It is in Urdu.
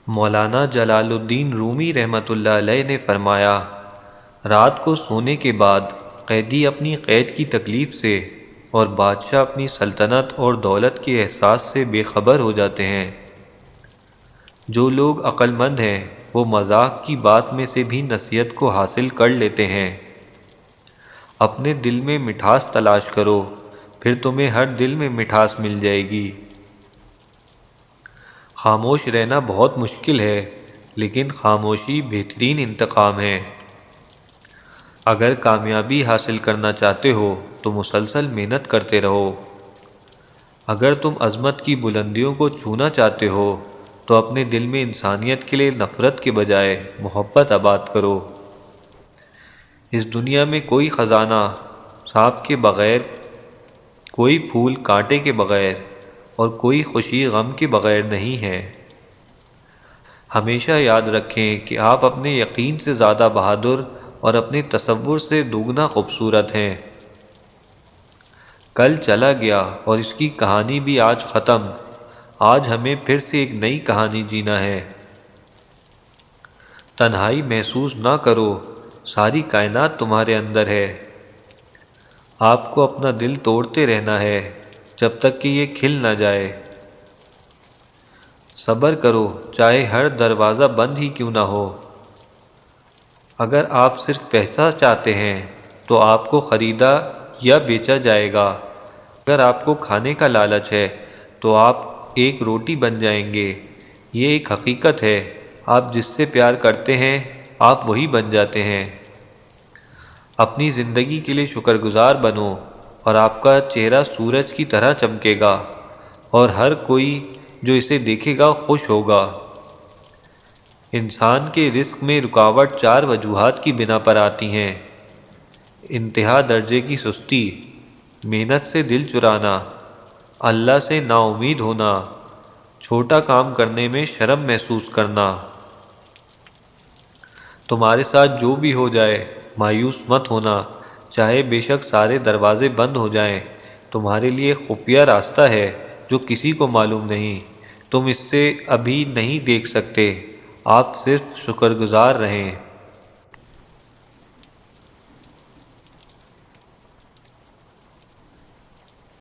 مولانا جلال الدین رومی رحمۃ اللہ علیہ نے فرمایا، رات کو سونے کے بعد قیدی اپنی قید کی تکلیف سے اور بادشاہ اپنی سلطنت اور دولت کے احساس سے بے خبر ہو جاتے ہیں۔ جو لوگ عقل مند ہیں وہ مذاق کی بات میں سے بھی نصیحت کو حاصل کر لیتے ہیں۔ اپنے دل میں مٹھاس تلاش کرو، پھر تمہیں ہر دل میں مٹھاس مل جائے گی۔ خاموش رہنا بہت مشکل ہے، لیکن خاموشی بہترین انتقام ہے۔ اگر کامیابی حاصل کرنا چاہتے ہو تو مسلسل محنت کرتے رہو۔ اگر تم عظمت کی بلندیوں کو چھونا چاہتے ہو تو اپنے دل میں انسانیت کے لیے نفرت کے بجائے محبت آباد کرو۔ اس دنیا میں کوئی خزانہ سانپ کے بغیر، کوئی پھول کانٹے کے بغیر اور کوئی خوشی غم کے بغیر نہیں ہے۔ ہمیشہ یاد رکھیں کہ آپ اپنے یقین سے زیادہ بہادر اور اپنے تصور سے دوگنا خوبصورت ہیں۔ کل چلا گیا اور اس کی کہانی بھی آج ختم۔ آج ہمیں پھر سے ایک نئی کہانی جینا ہے۔ تنہائی محسوس نہ کرو، ساری کائنات تمہارے اندر ہے۔ آپ کو اپنا دل توڑتے رہنا ہے جب تک کہ یہ کھل نہ جائے۔ صبر کرو، چاہے ہر دروازہ بند ہی کیوں نہ ہو۔ اگر آپ صرف پیسہ چاہتے ہیں تو آپ کو خریدا یا بیچا جائے گا۔ اگر آپ کو کھانے کا لالچ ہے تو آپ ایک روٹی بن جائیں گے۔ یہ ایک حقیقت ہے، آپ جس سے پیار کرتے ہیں آپ وہی بن جاتے ہیں۔ اپنی زندگی کے لیے شکر گزار بنو اور آپ کا چہرہ سورج کی طرح چمکے گا اور ہر کوئی جو اسے دیکھے گا خوش ہوگا۔ انسان کے رزق میں رکاوٹ 4 وجوہات کی بنا پر آتی ہیں: انتہا درجے کی سستی، محنت سے دل چرانا، اللہ سے نا امید ہونا، چھوٹا کام کرنے میں شرم محسوس کرنا۔ تمہارے ساتھ جو بھی ہو جائے مایوس مت ہونا، چاہے بے شک سارے دروازے بند ہو جائیں۔ تمہارے لیے خفیہ راستہ ہے جو کسی کو معلوم نہیں، تم اس سے ابھی نہیں دیکھ سکتے۔ آپ صرف شکر گزار رہیں۔